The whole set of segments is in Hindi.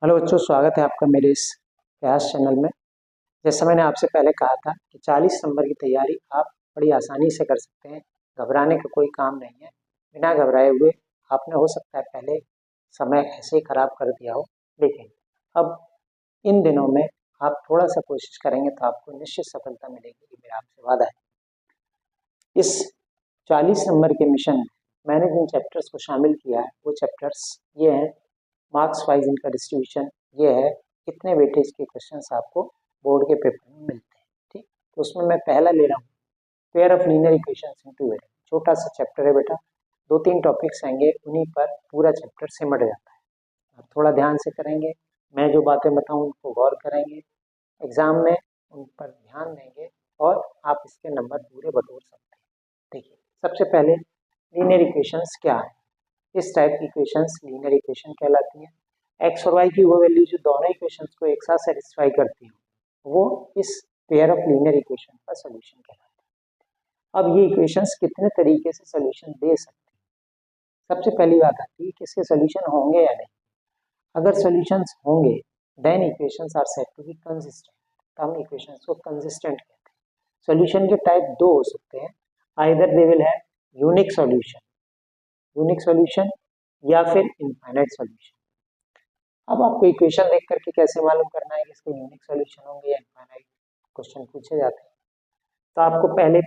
हेलो बच्चों, स्वागत है आपका मेरे इस प्रयास चैनल में। जैसा मैंने आपसे पहले कहा था कि 40 नंबर की तैयारी आप बड़ी आसानी से कर सकते हैं। घबराने का कोई काम नहीं है। बिना घबराए हुए आपने हो सकता है पहले समय ऐसे ही खराब कर दिया हो, लेकिन अब इन दिनों में आप थोड़ा सा कोशिश करेंगे तो आपको निश्चित सफलता मिलेगी, ये मेरा आपसे वादा है। इस 40 नंबर के मिशन में मैंने जिन चैप्टर्स को शामिल किया है वो चैप्टर्स ये हैं। मार्क्स वाइज इनका डिस्ट्रीब्यूशन ये है, कितने वेटेज के क्वेश्चंस आपको बोर्ड के पेपर में मिलते हैं। ठीक, तो उसमें मैं पहला ले रहा हूँ pair of linear equations into variable. छोटा सा चैप्टर है बेटा, 2-3 टॉपिक्स आएंगे, उन्हीं पर पूरा चैप्टर सिमट जाता है। आप थोड़ा ध्यान से करेंगे, मैं जो बातें बताऊँ उनको गौर करेंगे, एग्जाम में उन पर ध्यान देंगे और आप इसके नंबर पूरे बटोर सकते हैं। देखिए, सबसे पहले लीनियर इक्वेशंस क्या है। इस टाइप की इक्वेशंस लीनियर इक्वेशन कहलाती है। एक्स और वाई की वो वैल्यू जो दोनों इक्वेशंस को एक साथ सेटिस्फाई करती हो वो इस पेयर ऑफ लीनियर इक्वेशन का सॉल्यूशन कहलाता है। अब ये इक्वेशंस कितने तरीके से सॉल्यूशन दे सकती है। सबसे पहली बात आती है कि इसके सॉल्यूशन होंगे या नहीं। अगर सॉल्यूशंस होंगे then equations are said to be consistent. तो हम इक्वेशंस को कंसिस्टेंट कहते हैं। सॉल्यूशन के टाइप दो हो सकते हैं, either they will have unique solution या फिर इनफाइनाइट सॉल्यूशन। अब आपको इक्वेशन देख करके कैसे मालूम करना है कि इसके यूनिक सॉल्यूशन होंगे या इनफाइनाइट, क्वेश्चन पूछे जाते हैं। तो आपको पहले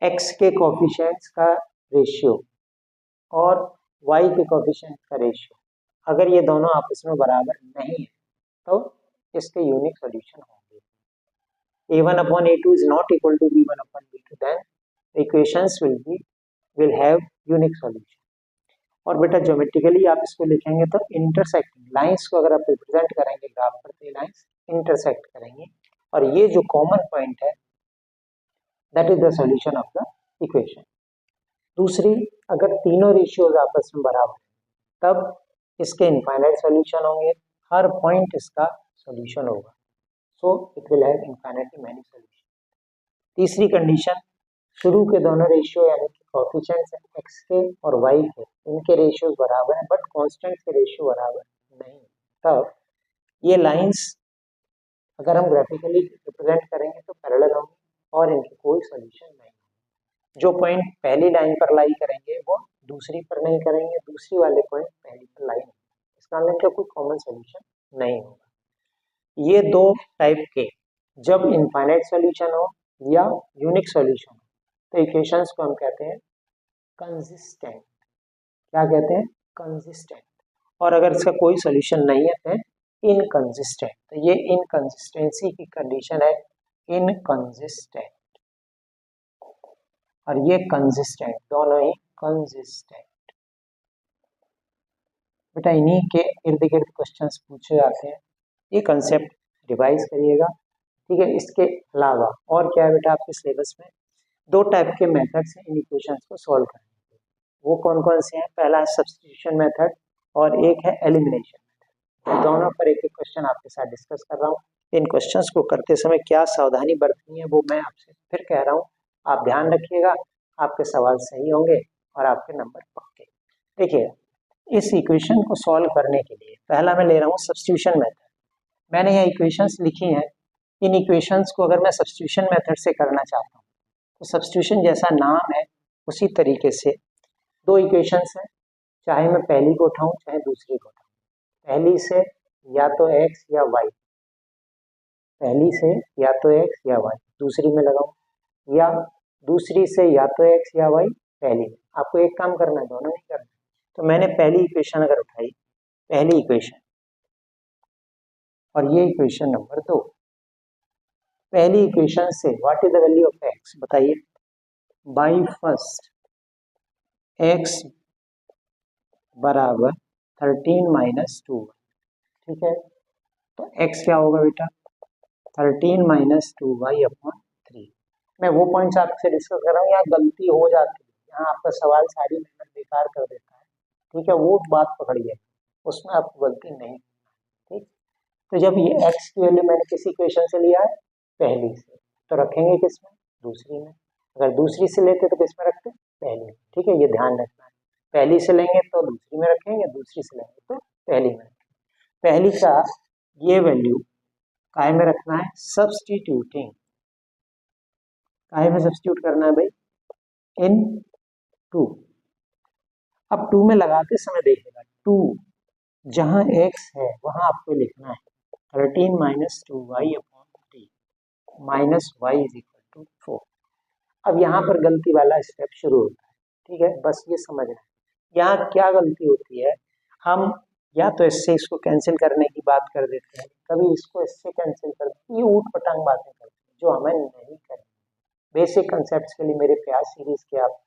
x के कोफिशिएंट्स का रेशियो और y के कोफिशिएंट्स का रेशियो, अगर ये दोनों आपस में बराबर नहीं है तो इसके यूनिक सॉल्यूशन होंगे। a1/a2 is not equal to b1/b2, then the equations will have unique solution। और बेटा ज्योमेट्रिकली आप इसको लिखेंगे तो इंटरसेक्टिंग लाइंस को अगर आप रिप्रेजेंट करेंगे ग्राफ पर तो ये लाइंस इंटरसेक्ट करेंगी और ये जो कॉमन पॉइंट है that is the solution of the equation. दूसरी, अगर तीनों रेशियोज आपस में बराबर तब इसके इनफाइनाइट सॉल्यूशन होंगे, हर पॉइंट इसका सॉल्यूशन होगा, so it will have infinitely many solution. तीसरी कंडीशन, शुरू के दोनों रेशियो यानी कि कोएफिशिएंट्स एक्स के और वाई के, इनके रेशियोज बराबर हैं बट कांस्टेंट के रेशियो बराबर नहीं। तब ये लाइंस अगर हम ग्राफिकली रिप्रेजेंट करेंगे तो पैरेलल होंगी और इनके कोई सॉल्यूशन नहीं। जो पॉइंट पहली लाइन पर लाई करेंगे वो दूसरी पर नहीं करेंगे, दूसरी वाले पॉइंट पहली पर लाई, इसका मतलब इनका कोई कॉमन सॉल्यूशन नहीं होगा। ये दो टाइप के, जब इनफाइनाइट सॉल्यूशन हो या यूनिक सॉल्यूशन हो तो इक्वेशंस को हम कहते हैं कंसिस्टेंट। क्या कहते हैं? कंसिस्टेंट। और अगर इसका कोई सॉल्यूशन नहीं है तो इनकंसिस्टेंट। तो ये इनकंसिस्टेंसी की कंडीशन है, इनकंसिस्टेंट और ये कंसिस्टेंट, दोनों ही कंसिस्टेंट। बेटा इन्हीं के इर्द गिर्द क्वेश्चंस पूछे जाते हैं, ये कंसेप्ट रिवाइज करिएगा। ठीक है, इसके अलावा और क्या है बेटा आपके सिलेबस में, दो टाइप के मेथड्स हैं इन इक्वेशंस को सॉल्व करने के। वो कौन कौन से हैं? पहला है सब्स्टिट्यूशन मेथड और एक है एलिमिनेशन मेथड। दोनों पर एक एक क्वेश्चन आपके साथ डिस्कस कर रहा हूँ। इन क्वेश्चंस को करते समय क्या सावधानी बरतनी है वो मैं आपसे फिर कह रहा हूँ, आप ध्यान रखिएगा, आपके सवाल सही होंगे और आपके नंबर पक्के। देखिए, इस इक्वेशन को सॉल्व करने के लिए पहला मैं ले रहा हूँ सब्स्टिट्यूशन मेथड। मैंने ये इक्वेशंस लिखी हैं, इन इक्वेशंस को अगर मैं सब्स्टिट्यूशन मेथड से करना चाहता हूँ तो सब्स्टिट्यूशन जैसा नाम है उसी तरीके से दो इक्वेशंस हैं, चाहे मैं पहली को उठाऊं चाहे दूसरी को उठाऊं, पहली से या तो x या y, पहली से या तो x या y दूसरी में लगाऊं, या दूसरी से या तो x या y पहली में। आपको एक काम करना है, दोनों नहीं करना। तो मैंने पहली इक्वेशन अगर उठाई, पहली इक्वेशन और ये इक्वेशन नंबर 2, पहली इक्वेशन से what is the value of x बताइए। बाई फर्स्ट x बराबर 13 - 2। ठीक है, तो x क्या होगा बेटा? 13 - 2y/3। मैं वो पॉइंट्स आपसे डिस्कस कर रहा हूँ, यहाँ गलती हो जाती है, यहाँ आपका सवाल सारी मेहनत बेकार कर देता है। ठीक है, वो बात पकड़िए, उसमें आपको गलती नहीं। ठीक, तो जब ये x की वैल्यू मैंने किस इक्वेशन से लिया है? पहली से, तो रखेंगे किस में? दूसरी में। अगर दूसरी से लेते तो किस में रखते? पहली में। ठीक है, ये ध्यान रखना है, पहली से लेंगे तो दूसरी में रखेंगे, दूसरी से लेंगे तो पहली में रखेंगे। पहली का ये वैल्यू काय में रखना है, सब्स्टिट्यूटिंग, काय में सब्स्टिट्यूट करना है भाई, इन 2। अब 2 में लगाते समय देखिएगा 2 जहां x है वहां आपको लिखना है 13 minus 2y upon 3 minus y is equal to 4। अब यहाँ पर गलती वाला स्टेप शुरू होता है, ठीक है, बस ये समझना है यहाँ क्या गलती होती है। हम या तो इससे इसको कैंसिल करने की बात कर देते हैं, कभी इसको इससे कैंसिल कर देते हैं, ये ऊट पटांग बातें करते हैं जो हमें नहीं करनी। बेसिक कंसेप्ट के लिए मेरे प्रयास सीरीज के आप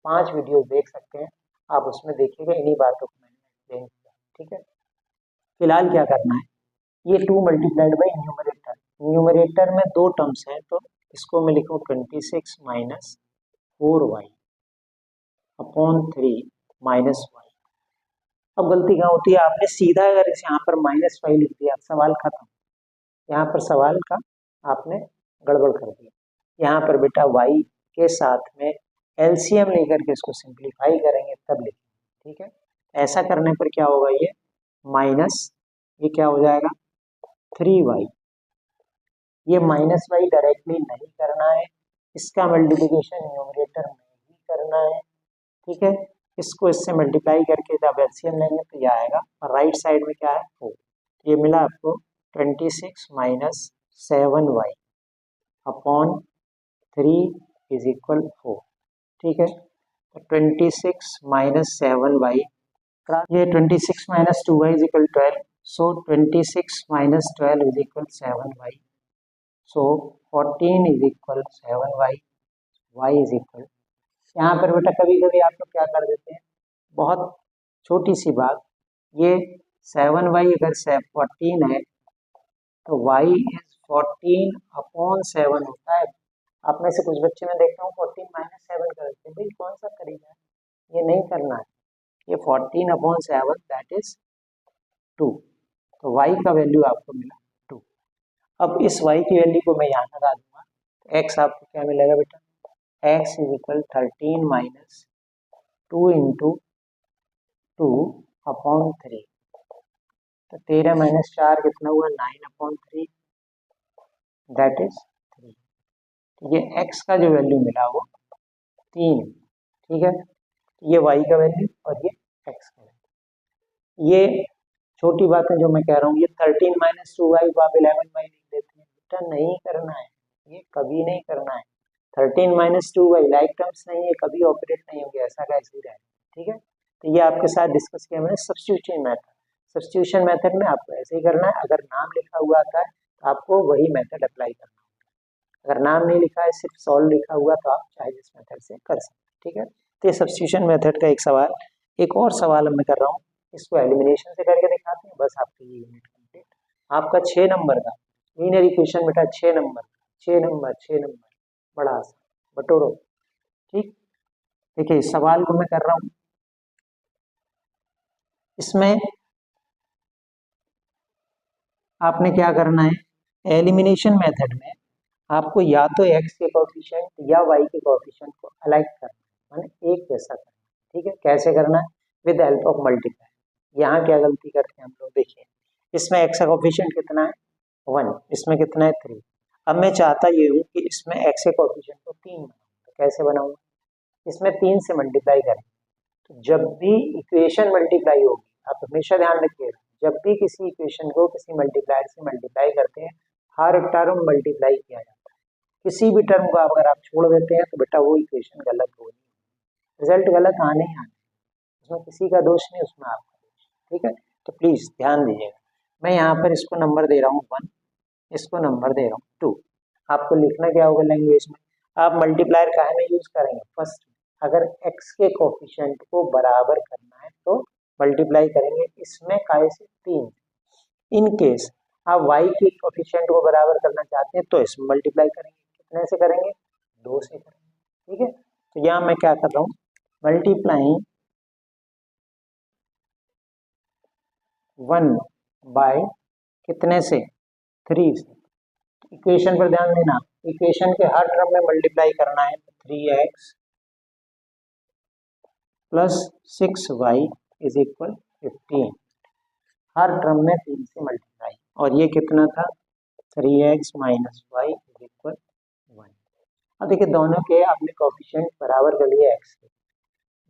5 वीडियोस देख सकते हैं, आप उसमें देखिएगा, इन्हीं बातों को मैंने एक्सप्लेन किया, ठीक है। फिलहाल क्या करना है, ये 2 मल्टीप्लाइड बाई न्यूमरेटर, न्यूमरेटर में 2 टर्म्स हैं तो इसको मैं लिखूँ 26 minus 4y upon 3 minus y। अब गलती कहाँ होती है, आपने सीधा अगर इस यहाँ पर माइनस y लिख दिया, सवाल खत्म, यहाँ पर सवाल का आपने गड़बड़ कर दिया। यहाँ पर बेटा y के साथ में एलसीएम लेकर के इसको सिंप्लीफाई करेंगे तब लिखेंगे, ठीक है। ऐसा करने पर क्या होगा, ये माइनस, ये क्या हो जाएगा 3y, ये माइनस y डायरेक्टली नहीं करना है, इसका मल्टीप्लिकेशन न्यूमरेटर में ही करना है, ठीक है। इसको इससे मल्टीप्लाई करके जब एलसीएम लेंगे तो ये आएगा, और राइट साइड में क्या है 4, ये मिला आपको 26 minus 7y upon 3 is equal 4, ठीक है। तो 26 माइनस 7y, ये 26 minus 2y is equal 12, so 26 minus 12 is equal 7y, so 14 is equal 7y, y is equal, यहाँ पर बेटा कभी कभी आप लोग क्या कर देते हैं, बहुत छोटी सी बात, ये 7y अगर 14 है तो y इज 14 अपॉन 7 होता है। आप में से कुछ बच्चे मैं देखता हूँ 14 माइनस 7 कर देते हैं, भाई कौन सा तरीका है, ये नहीं करना है, ये 14 अपॉन 7 दैट इज 2, तो y का वैल्यू आपको मिला 2। अब इस y की वैल्यू को मैं यहाँ लगा दूंगा, तो x आपको क्या मिलेगा बेटा, x is equal 13 minus 2 into 2 upon 3, तो 13 माइनस 4 कितना हुआ 9 अपॉन 3 दैट इज 3। ये x का जो वैल्यू मिला वो 3, ठीक है, ये y का वैल्यू और ये x का वैल्यू। ये छोटी बातें जो मैं कह रहा हूँ, ये 13 माइनस 2y को आप 11y लिख देते हैं, बेटा नहीं करना है, ये कभी नहीं करना है। 13 माइनस 2y लाइक टर्म्स नहीं है, कभी ऑपरेट नहीं होंगे, ऐसा का ऐसे ही रहेगा, ठीक है। तो ये आपके साथ डिस्कस किया मैंने सब्स्टिट्यूशन मेथड। सब्स्टिट्यूशन मेथड में आपको ऐसे ही करना है, अगर नाम लिखा हुआ आता है तो आपको वही मेथड अप्लाई करना होगा, अगर नाम नहीं लिखा है सिर्फ सॉल्व लिखा हुआ तो आप चाहे जिस मेथड से कर सकते हैं, ठीक है। तो ये सब्स्टिट्यूशन मेथड का एक सवाल, एक और सवाल मैं कर रहा हूँ, इसको एलिमिनेशन से करके दिखाते हैं, बस आपकी ये यूनिट कंप्लीट। आपका 6 नंबर का लीनियर इक्वेशन बेटा 6 नंबर, 6 नंबर, 6 नंबर, बड़ा आसान, बटोरो, ठीक। देखिए इस सवाल को मैं कर रहा हूँ, इसमें आपने क्या करना है, एलिमिनेशन मेथड में आपको या तो x के कोएफिशिएंट या y के कोएफिशिएंट को अलग करना है, माने एक जैसा करना है, ठीक है। कैसे करना है, विद हेल्प ऑफ मल्टीप्लाई। यहाँ क्या गलती करते हैं हम लोग, देखिए इसमें x का कोएफिशिएंट कितना है 1, इसमें कितना है 3। अब मैं चाहता ये हूँ कि इसमें x के कोएफिशिएंट को 3 बनाऊँ, तो कैसे बनाऊंगा, इसमें 3 से मल्टीप्लाई करें, तो जब भी इक्वेशन मल्टीप्लाई होगी, आप हमेशा ध्यान रखिएगा, जब भी किसी इक्वेशन को किसी मल्टीप्लायर से मल्टीप्लाई करते हैं, हर टर्म मल्टीप्लाई किया जाता है, किसी भी टर्म को अगर आप छोड़ देते हैं तो बेटा वो इक्वेशन गलत होगी, रिजल्ट गलत आने ही आने, उसमें किसी का दोष नहीं, उसमें आपका दोष, ठीक है। तो प्लीज ध्यान दीजिएगा, मैं यहाँ पर इसको नंबर दे रहा हूँ 1, इसको नंबर दे रहा हूँ 2। आपको लिखना क्या होगा लैंग्वेज में, आप मल्टीप्लायर काहे में यूज करेंगे, फर्स्ट अगर x के कोएफिशिएंट को बराबर करना है तो मल्टीप्लाई करेंगे, इसमें काय से 3। इन केस आप y के कोएफिशिएंट को बराबर करना चाहते हैं तो इसमें मल्टीप्लाई करेंगे, कितने से करेंगे 2 से करेंगे, ठीक है। तो यहाँ मैं क्या कर रहा हूँ, मल्टीप्लाइंग 1 बाय कितने से 3 से, इक्वेशन पर ध्यान देना, इक्वेशन के हर टर्म में मल्टीप्लाई करना है, 3x plus 6y is equal 15। Her term में 3 से मल्टीप्लाई, और ये कितना था 3x minus Y is equal 1। अब देखिए दोनों के आपने कोफिशिएंट बराबर कर लिए x के,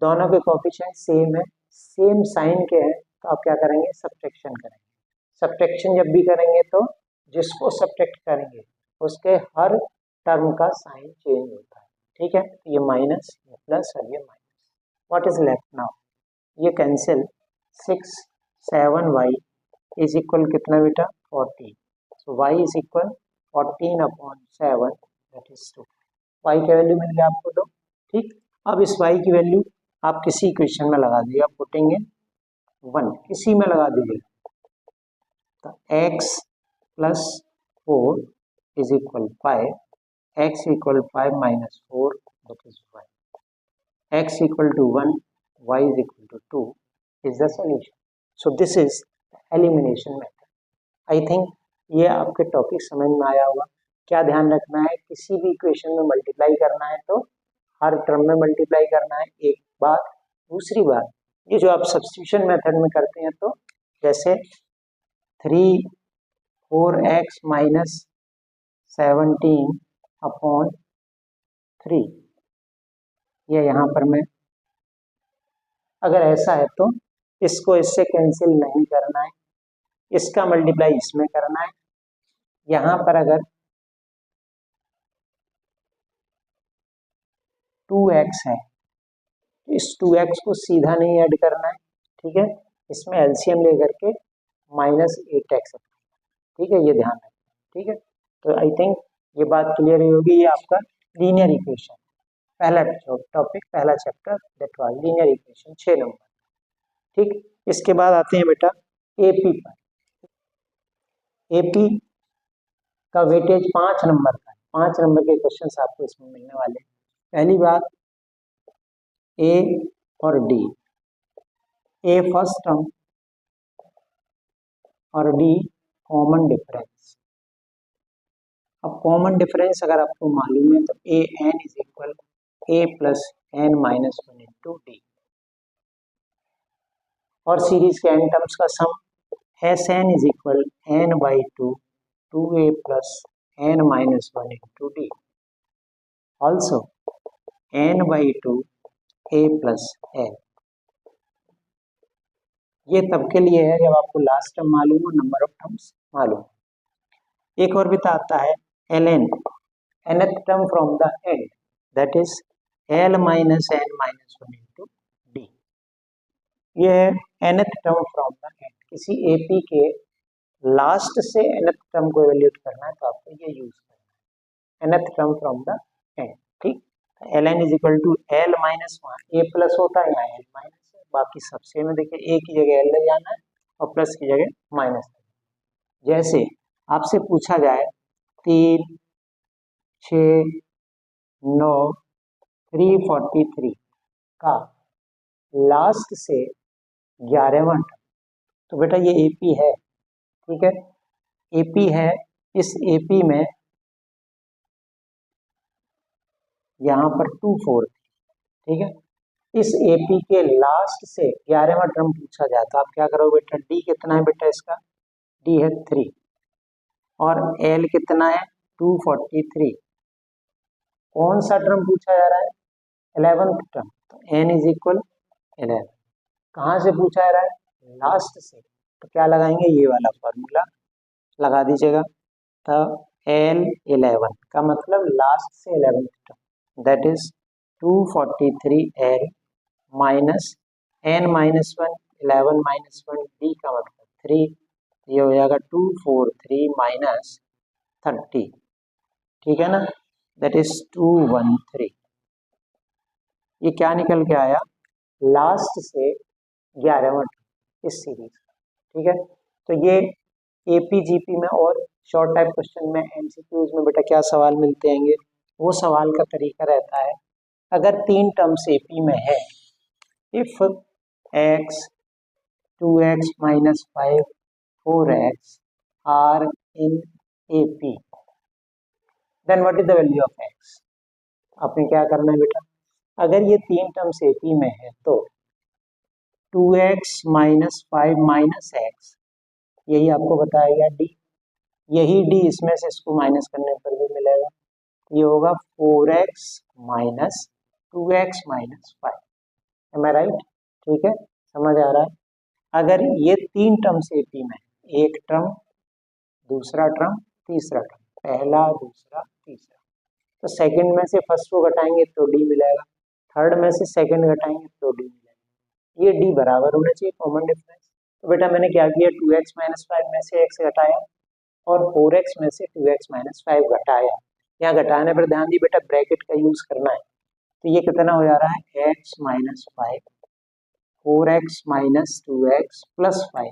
दोनों के कोफिशिएंट सेम है, सेम साइन के हैं, तो आप क्या करेंगे सब्ट्रैक्शन करेंगे। सब्ट्रैक्शन जब भी करेंगे तो जिसको सब्ट्रैक्ट करेंगे उसके हर टर्म का साइन चेंज होता है, ठीक है। ये माइनस, ये प्लस और ये minus, what is left now, ये कैंसिल, 6 7y इज इक्वल कितना बेटा 40, सो y is equal 14/7 that is 2। y की वैल्यू मिल गया आपको 2, ठीक। अब इस y की वैल्यू आप किसी इक्वेशन में लगा दीजिए, पुटिंग इन 1 किसी में लगा दीजिए, तो x plus 4 is equal 5, x equal 5 minus 4 that is 1, x equal to 1, y is equal to 2 is the solution. So this is elimination method. I think ये आपके टॉपिक समझ में आया होगा। क्या ध्यान रखना है, किसी भी इक्वेशन में मल्टीप्लाई करना है तो हर टर्म में मल्टीप्लाई करना है, एक बात। दूसरी बात, ये जो आप सब्स्टिट्यूशन मेथड में करते हैं, तो जैसे 4x माइनस 17/3, ये यहाँ पर मैं, अगर ऐसा है तो इसको इससे कैंसिल नहीं करना है, इसका मल्टीप्लाई इसमें करना है। यहाँ पर अगर 2x है, इस 2x को सीधा नहीं ऐड करना है, ठीक है, इसमें एलसीएम लेकर के -8x, ठीक है, ये ध्यान रखना, ठीक है। तो आई थिंक ये बात क्लियर ही होगी। ये आपका लीनियर इक्वेशन पहला टॉपिक, पहला chapter that was linear equation 6 number, ठीक। इसके बाद आते हैं बेटा एपी पर। एपी का वेटेज 5 नंबर का है, 5 नंबर के क्वेश्चन आपको इसमें मिलने वाले हैं। पहली बात ए और डी, ए फर्स्ट टर्म और डी कॉमन डिफरेंस। अब कॉमन डिफरेंस अगर आपको मालूम है तो A N is equal A plus N minus 1 into D, और सीरीज के एन टर्म्स का sum S N is equal N by 2 2a plus N minus 1 into D, also N by 2 a plus N. ये तब के लिए है जब आपको लास्ट टर्म मालूम हो, नंबर ऑफ टर्म्स मालूम। एक और भी आता है L N, nth term from the end, that is L minus N minus 1 into D. ये है nth term from the end, किसी एपी के लास्ट से nth टर्म को एवेल्यूएट करना है तो आपको ये यूज करना है, nth term from the end, ठीक। L N is equal to L minus 1, A plus होता है यहाँ एल माइनस, बाकी सबसे में देखिए ए की जगह एल ले जाना है और प्लस की जगह माइनस। जैसे आपसे पूछा जाए 3 6 9 343 का लास्ट से 11वां टर्म, तो बेटा ये एपी है, ठीक है, एपी है। इस एपी में यहाँ पर 2 4, ठीक है, इस एपी के लास्ट से 11वां टर्म पूछा जाए तो आप क्या करोगे बेटा, डी कितना है बेटा इसका, डी है 3, और एल कितना है 243, कौन सा टर्म पूछा जा रहा है 11th टर्म, तो एन इज इक्वल 11। कहाँ से पूछा जा रहा है लास्ट से, तो क्या लगाएंगे, ये वाला फॉर्मूला लगा दीजिएगा, तो एल 11 का मतलब लास्ट से 11th term, that is 243 L minus N minus 1, 11 minus 1 D का मतलब 3, ये हो जाएगा 243 माइनस 30, ठीक है ना, दैट इज 213। ये क्या निकल के आया, लास्ट से 11वां इस सीरीज का, ठीक है। तो ये एपीजीपी में और शॉर्ट टाइप क्वेश्चन में एमसीक्यूज में बेटा क्या सवाल मिलते हैं, वो सवाल का तरीका रहता है, अगर 3 टर्म्स एपी में है, if x 2x minus 5 4x are in AP, then what is the value of x। आपने क्या करना है बेटा, अगर ये 3 टर्म्स एपी में है तो 2x माइनस 5 माइनस x यही आपको बताया गया डी, यही डी इसमें से इसको माइनस करने पर भी मिलेगा, ये होगा 4x minus 2x minus 5। Am I right? ठीक है, समझ आ रहा है? अगर ये 3 टर्म्स एपी में, एक टर्म, दूसरा टर्म, तीसरा टर्म, पहला दूसरा तीसरा, तो सेकंड में से फर्स्ट को घटाएंगे तो डी मिलेगा, थर्ड में से सेकंड घटाएंगे तो डी मिलेगा। ये डी बराबर होना चाहिए, कॉमन डिफरेंस। तो बेटा मैंने क्या किया, 2x माइनस 5 में से x घटाया और 4x में से 2x माइनस 5 घटाया। यहाँ घटाने पर ध्यान दी बेटा, ब्रैकेट का यूज करना है। तो ये कितना हो जा रहा है, x minus 5 4x minus 2x plus 5।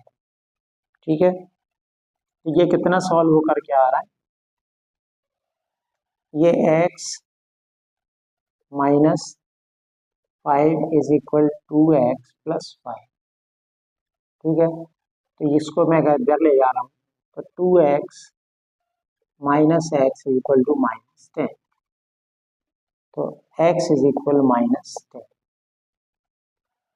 ठीक है, तो ये कितना सॉल्व होकर क्या आ रहा है, ये x minus 5 is equal 2x plus 5। ठीक है, तो इसको मैं घर ले जा रहा हूँ, तो 2x minus x is equal to minus 10, तो x is equal minus 10।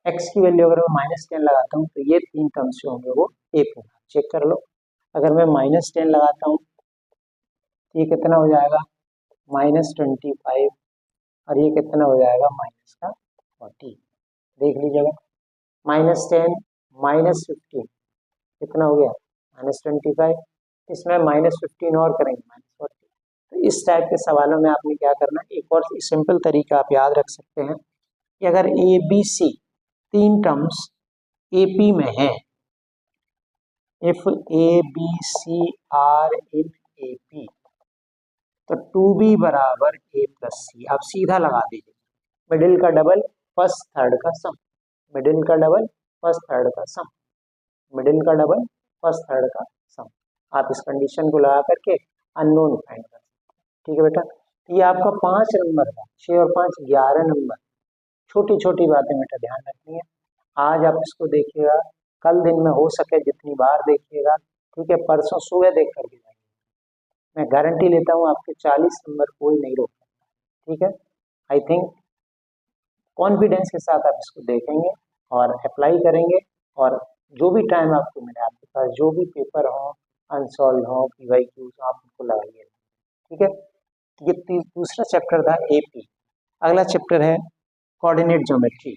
x की वैल्यू अगर मैं माइनस 10 लगाता हूँ तो ये 3 टर्म्स जो होंगे वो ए पे, चेक कर लो। अगर मैं माइनस 10 लगाता हूँ तो ये कितना हो जाएगा, माइनस 25, और ये कितना हो जाएगा, माइनस का 40। देख लीजिएगा, माइनस 10 माइनस 15 कितना हो गया, माइनस 25, इसमें माइनस 15 और करेंगे माइनस 40। तो इस टाइप के सवालों में आपने क्या करना है, एक और सिंपल तरीका आप याद रख सकते हैं कि अगर A B C 3 terms AP में है, if A B C are in AP, तो 2b बराबर a प्लस सी, आप सीधा लगा दीजिए, मिडिल का डबल फर्स्ट थर्ड का सम, मिडिल का डबल फर्स्ट थर्ड का सम, मिडिल का डबल फर्स्ट थर्ड का सम। आप इस कंडीशन को लगा करके अननोन फाइंड कर सकते हैं। ठीक है बेटा, ये आपका 5 नंबर का, 6 और 5 11 नंबर। छोटी छोटी बातें बेटा ध्यान रखनी है। आज आप इसको देखिएगा, कल दिन में हो सके जितनी बार देखिएगा, ठीक है, परसों सुबह देख करके जाइए। मैं गारंटी लेता हूँ आपके 40 नंबर कोई नहीं रोक सकता। ठीक है, आई थिंक कॉन्फिडेंस के साथ आप इसको देखेंगे और अप्लाई करेंगे, और जो भी टाइम आपको मिले, आपके पास जो भी पेपर हो, अनसॉल्व हो, PYQs हो, आप उनको लगाइए। ठीक है, ये दूसरा चैप्टर था एपी। अगला चैप्टर है कोऑर्डिनेट ज्योमेट्री।